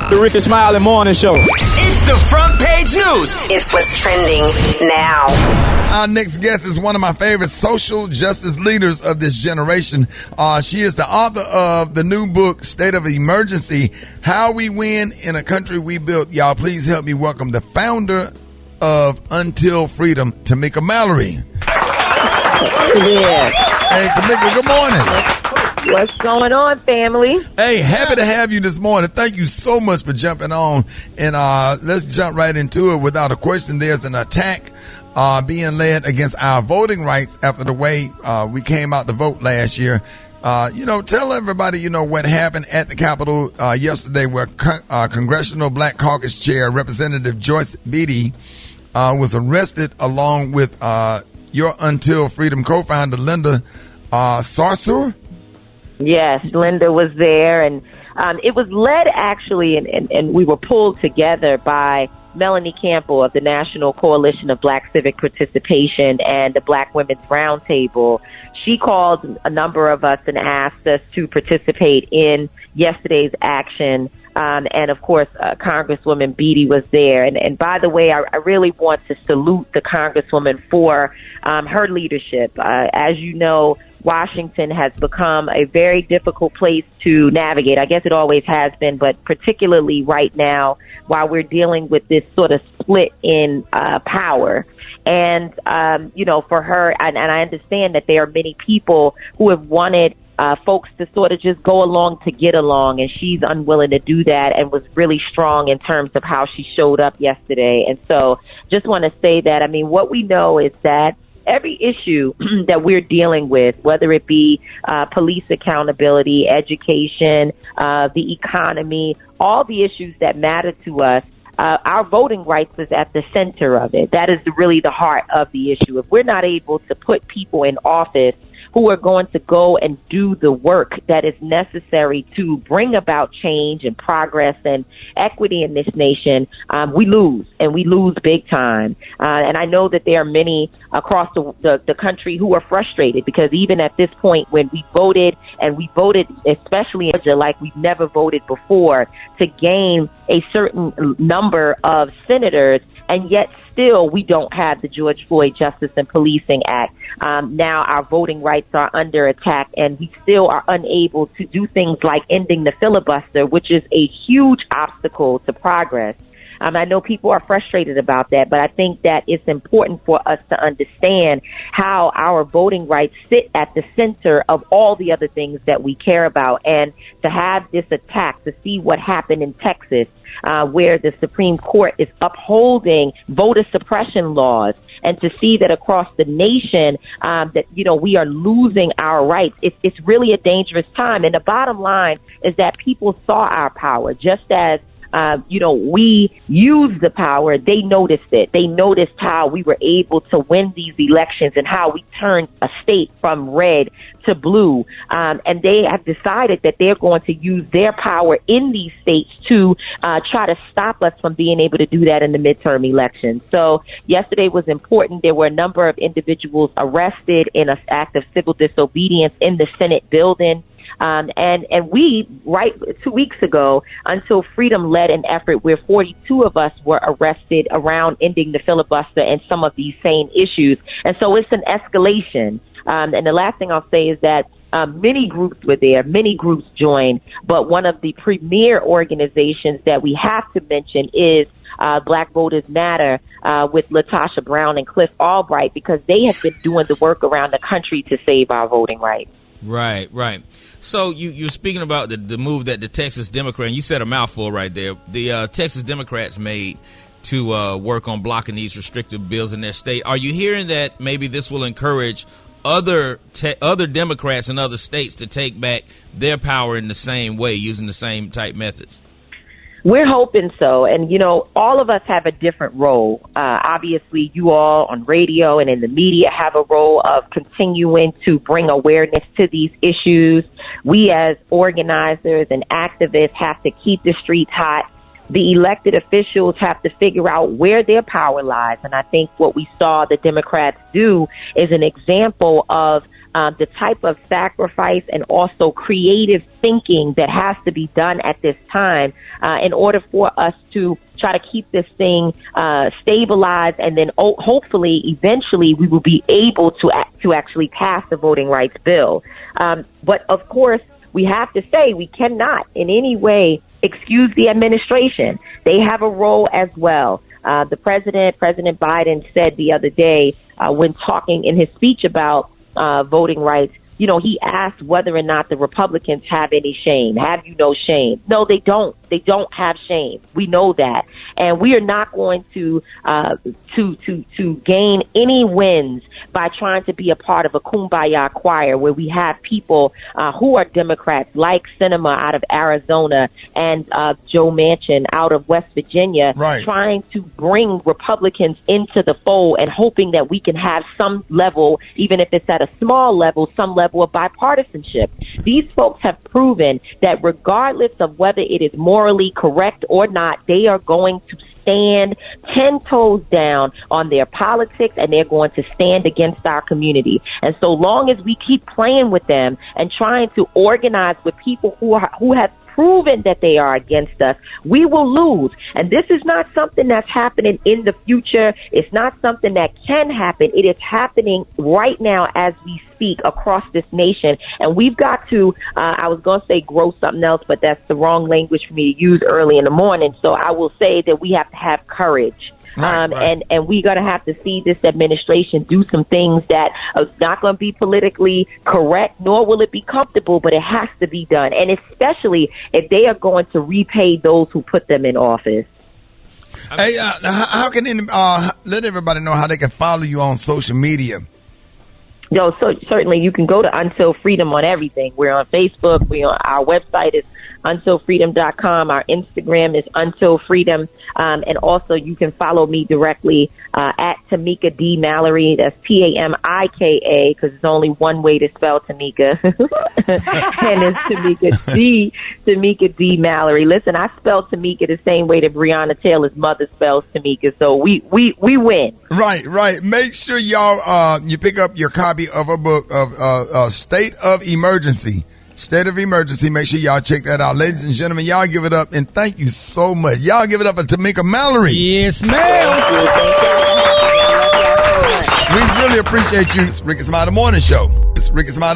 The Rickey Smiley Morning Show. It's the front page news. It's what's trending now. Our next guest is one of my favorite social justice leaders of this generation. She is the author of the new book, State of Emergency, How We Win in a Country We Built. Y'all, please help me welcome the founder of Until Freedom, Tamika Mallory. Yeah. Hey, Tamika, good morning. What's going on, family? Hey, happy to have you this morning. Thank you so much for jumping on. And let's jump right into it without a question. There's an attack being led against our voting rights after the way we came out to vote last year. Tell everybody, what happened at the Capitol yesterday where Congressional Black Caucus Chair Representative Joyce Beatty was arrested along with your Until Freedom co-founder, Linda Sarsour. Yes, Linda was there, and it was led actually, and we were pulled together by Melanie Campbell of the National Coalition of Black Civic Participation and the Black Women's Roundtable. She called a number of us and asked us to participate in yesterday's action. And of course, Congresswoman Beatty was there. And by the way, I really want to salute the Congresswoman for her leadership. As you know, Washington has become a very difficult place to navigate. I guess it always has been, but particularly right now, while we're dealing with this sort of split in power. And, for her, and I understand that there are many people who have wanted folks to sort of just go along to get along, and she's unwilling to do that and was really strong in terms of how she showed up yesterday. And so just want to say that, what we know is that every issue that we're dealing with, whether it be police accountability, education, the economy, all the issues that matter to us, our voting rights is at the center of it. That is really the heart of the issue. If we're not able to put people in office who are going to go and do the work that is necessary to bring about change and progress and equity in this nation, we lose, and we lose big time. And I know that there are many across the country who are frustrated because even at this point when we voted, and we voted especially in Georgia like we've never voted before, to gain a certain number of senators, and yet still we don't have the George Floyd Justice and Policing Act. Now our voting rights are under attack, and we still are unable to do things like ending the filibuster, which is a huge obstacle to progress. I know people are frustrated about that, but I think that it's important for us to understand how our voting rights sit at the center of all the other things that we care about. And to have this attack, to see what happened in Texas, where the Supreme Court is upholding voter suppression laws, and to see that across the nation, that, we are losing our rights, it's really a dangerous time. And the bottom line is that people saw our power, just as we used the power. They noticed it. They noticed how we were able to win these elections and how we turned a state from red to blue. And they have decided that they're going to use their power in these states to try to stop us from being able to do that in the midterm elections. So yesterday was important. There were a number of individuals arrested in an act of civil disobedience in the Senate building. And we, 2 weeks ago, Until Freedom led an effort where 42 of us were arrested around ending the filibuster and some of these same issues. And so it's an escalation. And the last thing I'll say is that many groups were there, many groups joined, but one of the premier organizations that we have to mention is Black Voters Matter with LaTosha Brown and Cliff Albright, because they have been doing the work around the country to save our voting rights. Right. So you're speaking about the move that the Texas Democrat, and you said a mouthful right there, the Texas Democrats made to work on blocking these restrictive bills in their state. Are you hearing that maybe this will encourage other Democrats in other states to take back their power in the same way, using the same type methods? We're hoping so. And, all of us have a different role. Obviously, you all on radio and in the media have a role of continuing to bring awareness to these issues. We as organizers and activists have to keep the streets hot. The elected officials have to figure out where their power lies. And I think what we saw the Democrats do is an example of the type of sacrifice and also creative thinking that has to be done at this time in order for us to try to keep this thing stabilized, and then hopefully, eventually, we will be able to actually pass the voting rights bill. But of course, we have to say we cannot in any way excuse the administration. They have a role as well. The President Biden, said the other day when talking in his speech about voting rights, he asked whether or not the Republicans have any shame. Have you no shame? No, they don't. They don't have shame. We know that. And we are not going to gain any wins by trying to be a part of a kumbaya choir where we have people who are Democrats like Sinema out of Arizona and Joe Manchin out of West Virginia, right, trying to bring Republicans into the fold and hoping that we can have some level, even if it's at a small level, some level of bipartisanship. These folks have proven that regardless of whether it is morally correct or not, they are going to stand 10 toes down on their politics, and they're going to stand against our community. And so long as we keep playing with them and trying to organize with people who have proven that they are against us, we will lose. And this is not something that's happening in the future. It's not something that can happen. It is happening right now as we speak across this nation. And we've got to, I was going to say grow something else, but that's the wrong language for me to use early in the morning. So I will say that we have to have courage. Right. And we're going to have to see this administration do some things that are not going to be politically correct, nor will it be comfortable, but it has to be done. And especially if they are going to repay those who put them in office. Hey, how can let everybody know how they can follow you on social media? So certainly you can go to Until Freedom on everything. We're on Facebook. Our website is untilfreedom.com. Our Instagram is Until Freedom. And also you can follow me directly at Tamika D. Mallory. That's Tamika, because it's only one way to spell Tamika. And it's Tamika D. Mallory. Listen, I spell Tamika the same way that Breonna Taylor's mother spells Tamika. So we win. Right. Make sure y'all you pick up your copy of a book of State of Emergency. State of Emergency. Make sure y'all check that out. Ladies and gentlemen, y'all give it up, and thank you so much. Y'all give it up for Tamika Mallory. Yes, ma'am. We really appreciate you. It's Rickey Smiley Morning Show. It's Rickey Smiley